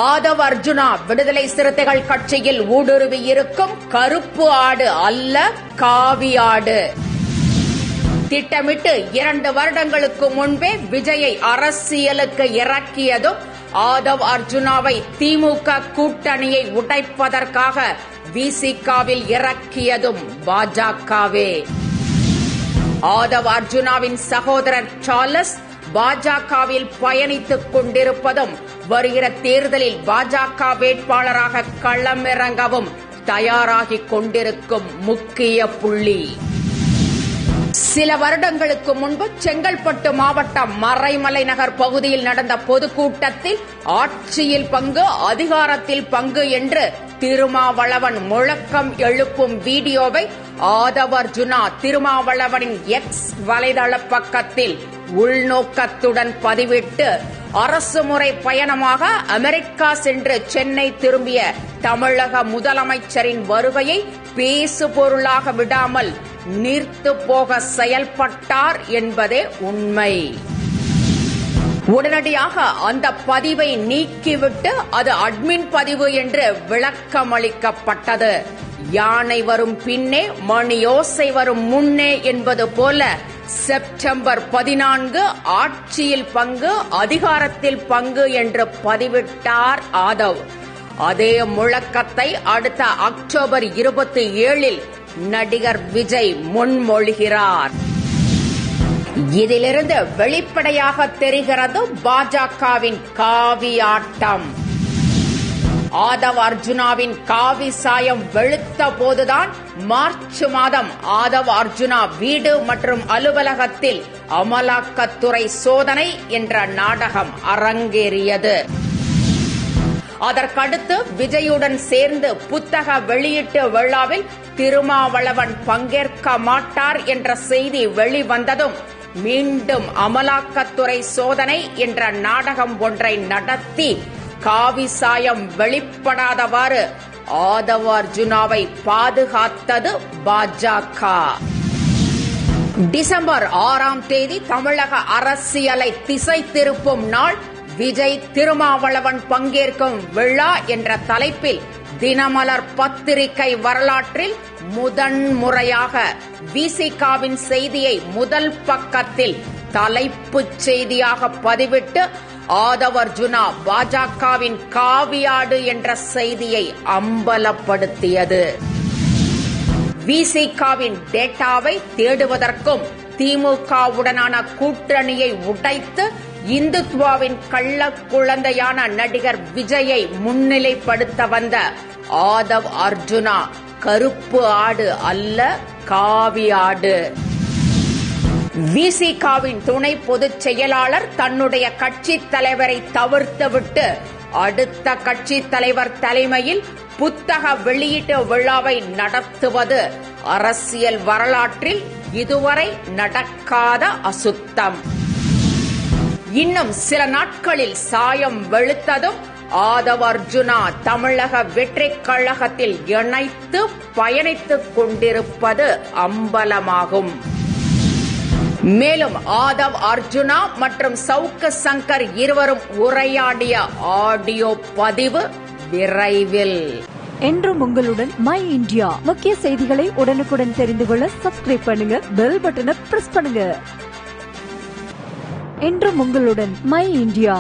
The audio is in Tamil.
ஆதவ் அர்ஜுனா விடுதலை சிறுத்தைகள் கட்சியில் ஊடுருவி இருக்கும் கருப்பு ஆடு அல்ல, காவி ஆடு. திட்டமிட்டு 2 வருடங்களுக்கு முன்பே விஜயை அரசியலுக்கு இறக்கியதும் ஆதவ் அர்ஜுனாவை திமுக கூட்டணியை உடைப்பதற்காக விசிகாவில் இறக்கியதும் பாஜகவே. ஆதவ் அர்ஜுனாவின் சகோதரர் சார்லஸ் பாஜகவில் பயணித்துக் கொண்டிருப்பதும் வருகிற தேர்தலில் பாஜக வேட்பாளராக களமிறங்கவும் தயாராகிக் கொண்டிருக்கும் முக்கிய புள்ளி. சில வருடங்களுக்கு முன்பு செங்கல்பட்டு மாவட்டம் மறைமலை நகர் பகுதியில் நடந்த பொதுக்கூட்டத்தில் ஆட்சியில் பங்கு, அதிகாரத்தில் பங்கு என்று திருமாவளவன் முழக்கம் எழுப்பும் வீடியோவை ஆதவ் அர்ஜுனா திருமாவளவனின் எக்ஸ் வலைதள பக்கத்தில் உள்நோக்கத்துடன் பதிவிட்டு அரசுமுறை பயணமாக அமெரிக்கா சென்று சென்னை திரும்பிய தமிழக முதலமைச்சரின் வருகையை பேசுபொருளாக விடாமல் நீர்த்து போக செயல்பட்டார் என்பதே உண்மை. உடனடியாக அந்த பதிவை நீக்கிவிட்டு அது அட்மின் பதிவு என்று விளக்கமளிக்கப்பட்டது. யானை வரும் பின்னே மணியோசை வரும் முன்னே என்பது போல செப்டம்பர் 14 ஆட்சியில் பங்கு, அதிகாரத்தில் பங்கு என்று பதிவிட்டார் ஆதவ். அதே முழக்கத்தை அடுத்த அக்டோபர் 27 நடிகர் விஜய் முன்மொழிகிறார். இதிலிருந்து வெளிப்படையாக தெரிகிறது பாஜகவின் காவி ஆட்டம். ஆதவ் அர்ஜுனாவின் காவி சாயம் வெளுத்த போதுதான் மார்ச் மாதம் ஆதவ் அர்ஜுனா வீடு மற்றும் அலுவலகத்தில் அமலாக்கத்துறை சோதனை என்ற நாடகம் அரங்கேறியது. அதற்கடுத்து விஜயுடன் சேர்ந்து புத்தக வெளியீட்டு விழாவில் திருமாவளவன் பங்கேற்க மாட்டார் என்ற செய்தி வெளிவந்ததும் மீண்டும் அமலாக்கத்துறை சோதனை என்ற நாடகம் ஒன்றை நடத்தி காவி சாயம் வெளிப்படாதவாறு ஆதவ் அர்ஜுனாவை பாதுகாத்தது பாஜக. டிசம்பர் 6 தமிழக அரசியலை திசை திருப்பும் நாள். விஜய் திருமாவளவன் பங்கேற்கும் விழா என்ற தலைப்பில் தினமலர் பத்திரிகை வரலாற்றில் முதன்முறையாக விசிகாவின் செய்தியை முதல் பக்கத்தில் தலைப்புச் செய்தியாக பதிவிட்டு ஆதவ் அர்ஜுனா பாஜகவின் காவியாடு என்ற செய்தியை அம்பலப்படுத்தியது. விசிகாவின் டேட்டாவை தேடுவதற்கும் திமுகவுடனான கூட்டணியை உடைத்து இந்துத்வாவின் கள்ள குழந்தையான நடிகர் விஜயை முன்னிலைப்படுத்த வந்த ஆதவ் அர்ஜுனா கருப்பு ஆடு அல்ல, காவி ஆடு. விசிகாவின் துணை பொதுச் செயலாளர் தன்னுடைய கட்சி தலைவரை தவிர்த்துவிட்டு அடுத்த கட்சி தலைவர் தலைமையில் புத்தக வெளியீட்டு விழாவை நடத்துவது அரசியல் வரலாற்றில் இதுவரை நடக்காத அசுத்தம். இன்னும் சில நாட்களில் சாயம் வெளுத்ததும் ஆதவ் அர்ஜுனா தமிழக வெற்றிக் கழகத்தில் இணைத்து பயணித்துக் கொண்டிருப்பது அம்பலமாகும். மேலும் ஆதவ் அர்ஜுனா மற்றும் சவுக்கு சங்கர் இருவரும் உரையாடிய ஆடியோ பதிவு விரைவில். என்றும் உங்களுடன் மை இந்தியா. முக்கிய செய்திகளை உடனுக்குடன் தெரிந்து கொள்ள சப்ஸ்கிரைப் பண்ணுங்க, பெல் பட்டனை பிரஸ் பண்ணுங்க. என்றும் உங்களுடன் மை இந்தியா.